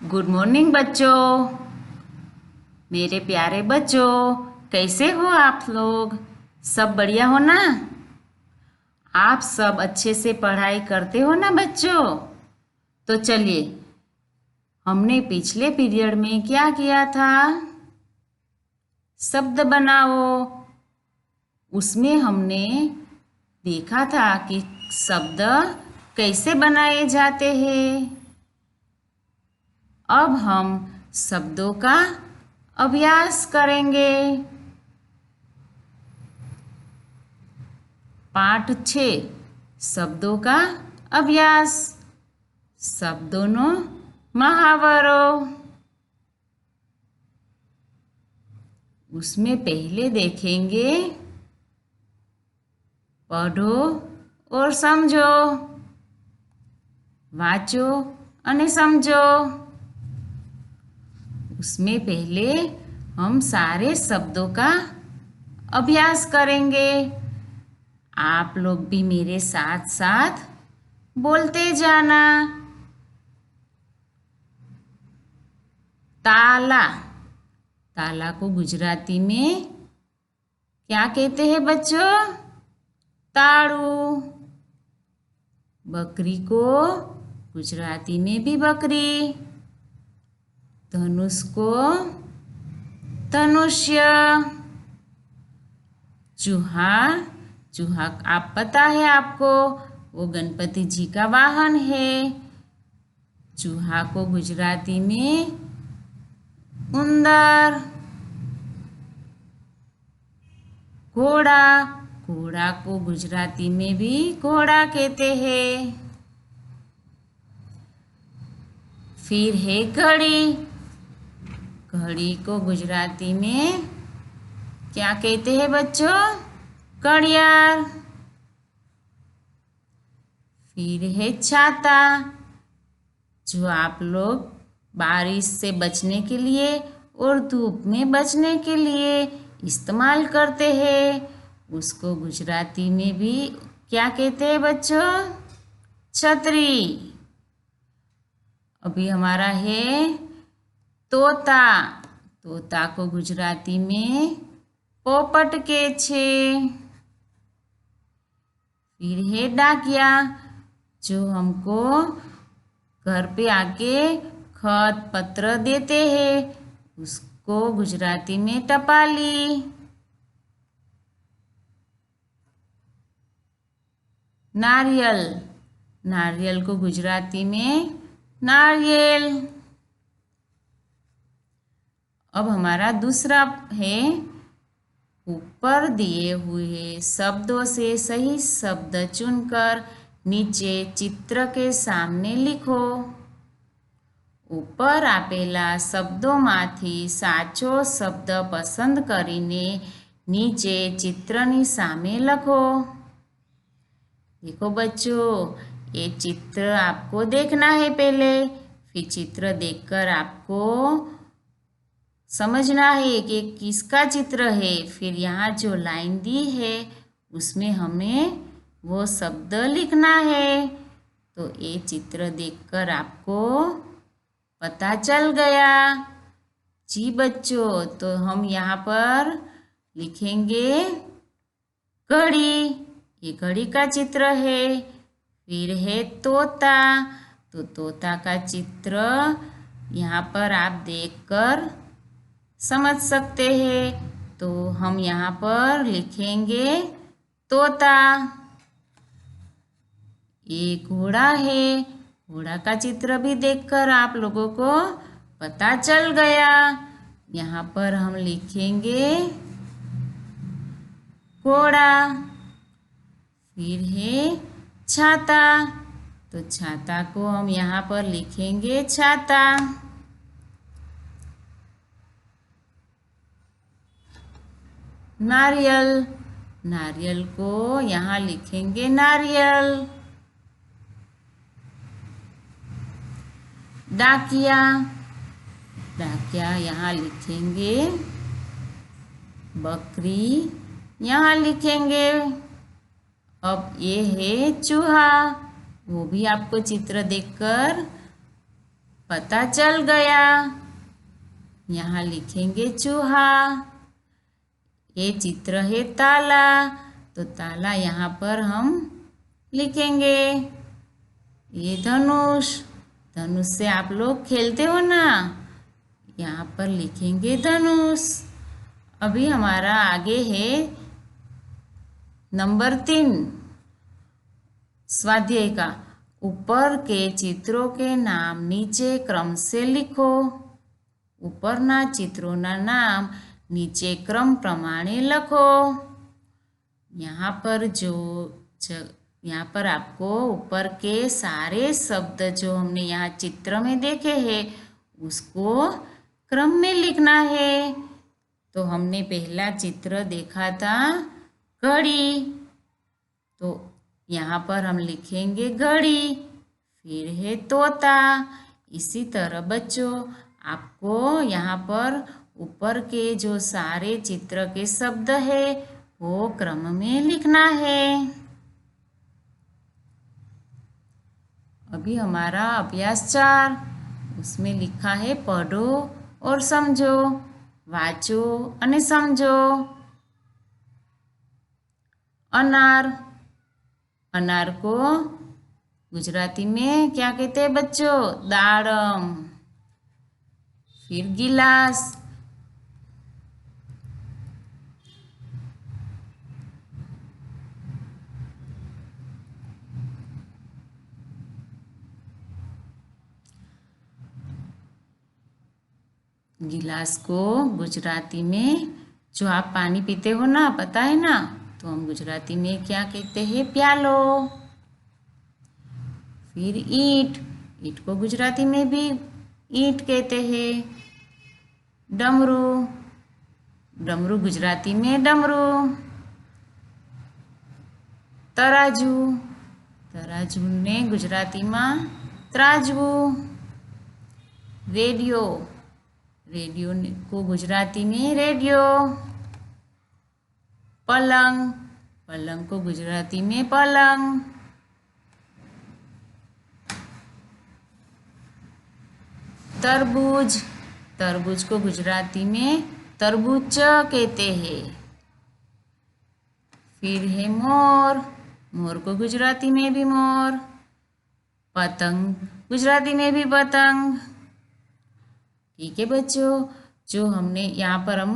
Good morning बच्चों। मेरे प्यारे बच्चों, कैसे हो आप लोग? सब बढ़िया हो ना? आप सब अच्छे से पढ़ाई करते हो ना बच्चों? तो चलिए, हमने पिछले पीरियड में क्या किया था? शब्द बनाओ। उसमें हमने देखा था कि शब्द कैसे बनाए जाते हैं। अब हम शब्दों का अभ्यास करेंगे। पाठ 6 शब्दों का अभ्यास। शब्दों महावरों। उसमें पहले देखेंगे पढ़ो और समझो। वाचो અને समझो। उसमें पहले हम सारे शब्दों का अभ्यास करेंगे। आप लोग भी मेरे साथ साथ बोलते जाना। ताला। ताला को गुजराती में क्या कहते हैं बच्चों? ताड़ू। बकरी को गुजराती में भी बकरी। धनुष को धनुष्य। चूहा। चूहा आप पता है आपको, वो गणपति जी का वाहन है। चूहा को गुजराती में उंदर। घोड़ा। घोड़ा को गुजराती में भी घोड़ा कहते हैं। फिर है घड़ी। घड़ी को गुजराती में क्या कहते हैं बच्चों? घड़ियाल। फिर है छाता, जो आप लोग बारिश से बचने के लिए और धूप में बचने के लिए इस्तेमाल करते हैं। उसको गुजराती में भी क्या कहते हैं बच्चों? छतरी। अभी हमारा है तोता। तोता को गुजराती में पोपट के छे। फिर है डाकिया, जो हमको घर पे आके खत पत्र देते हैं। उसको गुजराती में टपाली। नारियल। नारियल को गुजराती में नारियल। अब हमारा दूसरा है ऊपर दिए हुए शब्दों से सही शब्द चुनकर नीचे चित्र के सामने लिखो। ઉપર આપેલા શબ્દોમાંથી સાચો શબ્દ પસંદ કરીને नीचे चित्रनी सामे लखो। देखो बच्चों, ये चित्र आपको देखना है पहले, फिर चित्र देखकर आपको समझना है कि किसका चित्र है। फिर यहाँ जो लाइन दी है उसमें हमें वो शब्द लिखना है। तो ये चित्र देखकर आपको पता चल गया। जी बच्चों, तो हम यहाँ पर लिखेंगे घड़ी। ये घड़ी का चित्र है। फिर है तोता, तो तोता का चित्र यहाँ पर आप देखकर समझ सकते हैं। तो हम यहाँ पर लिखेंगे तोता। ये घोड़ा है। घोड़ा का चित्र भी देखकर आप लोगों को पता चल गया। यहाँ पर हम लिखेंगे घोड़ा। फिर है छाता, तो छाता को हम यहाँ पर लिखेंगे छाता। नारियल। नारियल को यहाँ लिखेंगे नारियल। डाकिया। डाकिया यहाँ लिखेंगे बकरी, यहाँ लिखेंगे। अब ये है चूहा, वो भी आपको चित्र देखकर पता चल गया। यहाँ लिखेंगे चूहा। ये चित्र है ताला, तो ताला यहाँ पर हम लिखेंगे। ये धनुष, धनुष से आप लोग खेलते हो ना, यहाँ पर लिखेंगे धनुष। अभी हमारा आगे है नंबर 3 स्वाध्याय का। ऊपर के चित्रों के नाम नीचे क्रम से लिखो। ઉપરના चित्रों नाम नीचे क्रम प्रमाणे लखो। यहाँ पर आपको ऊपर के सारे शब्द जो हमने यहाँ चित्र में देखे हैं उसको क्रम में लिखना है। तो हमने पहला चित्र देखा था घड़ी, तो यहाँ पर हम लिखेंगे घड़ी। फिर है तोता। इसी तरह बच्चों आपको यहाँ पर ऊपर के जो सारे चित्र के शब्द है वो क्रम में लिखना है। अभी हमारा अभ्यास 4, उसमें लिखा है पढ़ो और समझो। वाचो અને समझो। अनार, अनार को गुजराती में क्या कहते हैं बच्चों? दाड़म। फिर गिलास, गिलास को गुजराती में जो आप पानी पीते हो ना, पता है ना, तो हम गुजराती में क्या कहते हैं? प्यालो। फिर ईंट, ईंट को गुजराती में भी ईंट कहते हैं। डमरू, डमरू गुजराती में डमरू। तराजू, तराजू ने गुजराती में तराजू। रेडियो, रेडियो को गुजराती में रेडियो। पलंग, पलंग को गुजराती में पलंग। तरबूज, तरबूज को गुजराती में तरबूज कहते हैं। फिर है मोर, मोर को गुजराती में भी मोर। पतंग, गुजराती में भी पतंग। ठीक है बच्चों, जो हमने यहाँ पर हम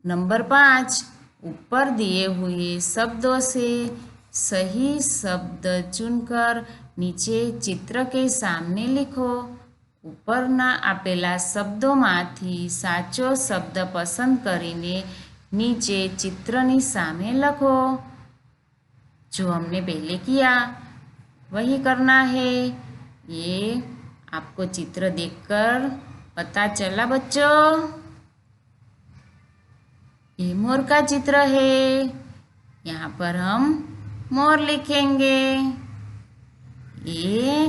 नंबर 5 ऊपर दिए हुए शब्दों से सही शब्द चुनकर नीचे चित्र के सामने लिखो। ઉપરના આપેલા શબ્દોમાંથી સાચો શબ્દ પસંદ કરીને नीचे चित्रनी सामे लखो। जो हमने पहले किया वही करना है। ये आपको चित्र देखकर पता चला बच्चों? ये मोर का चित्र है, यहाँ पर हम मोर लिखेंगे। ये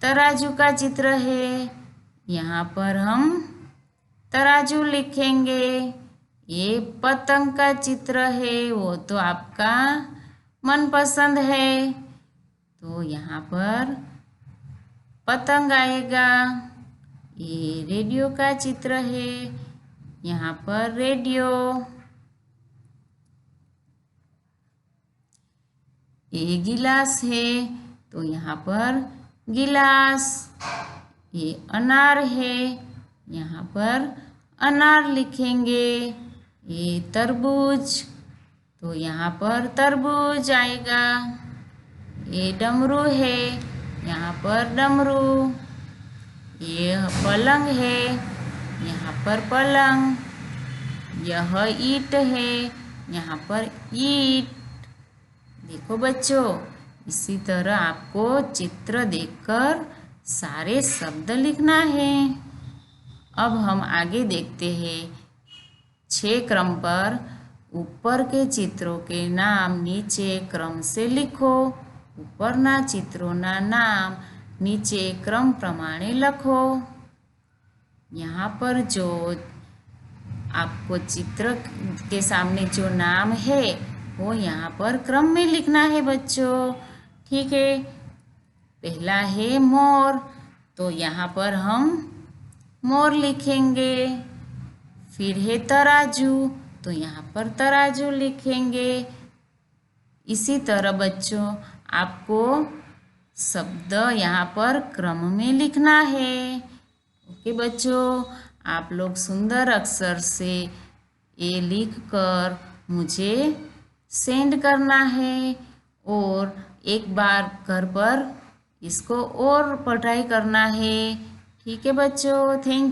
तराजू का चित्र है, यहाँ पर हम तराजू लिखेंगे। ये पतंग का चित्र है, वो तो आपका मनपसंद है, तो यहाँ पर पतंग आएगा। ये रेडियो का चित्र है, यहाँ पर रेडियो। ये गिलास है, तो यहाँ पर गिलास। ये अनार है, यहाँ पर अनार लिखेंगे। ये तरबूज, तो यहाँ पर तरबूज आएगा। ये डमरू है, यहाँ पर डमरू। ये पलंग है, यहाँ पर पलंग। यह ईंट है, यहाँ पर ईंट। देखो बच्चों, इसी तरह आपको चित्र देखकर सारे शब्द लिखना है। अब हम आगे देखते हैं 6 क्रम पर। ऊपर के चित्रों के नाम नीचे क्रम से लिखो। ઉપરના चित्रों नाम नीचे क्रम प्रमाणे लखो। यहाँ पर जो आपको चित्र के सामने जो नाम है वो यहाँ पर क्रम में लिखना है बच्चों। ठीक है, पहला है मोर, तो यहाँ पर हम मोर लिखेंगे। फिर है तराजू, तो यहाँ पर तराजू लिखेंगे। इसी तरह बच्चों आपको शब्द यहाँ पर क्रम में लिखना है। ओके बच्चों, आप लोग सुंदर अक्षर से ये लिख कर मुझे सेंड करना है और एक बार घर पर इसको और पढ़ाई करना है। ठीक है बच्चों, थैंक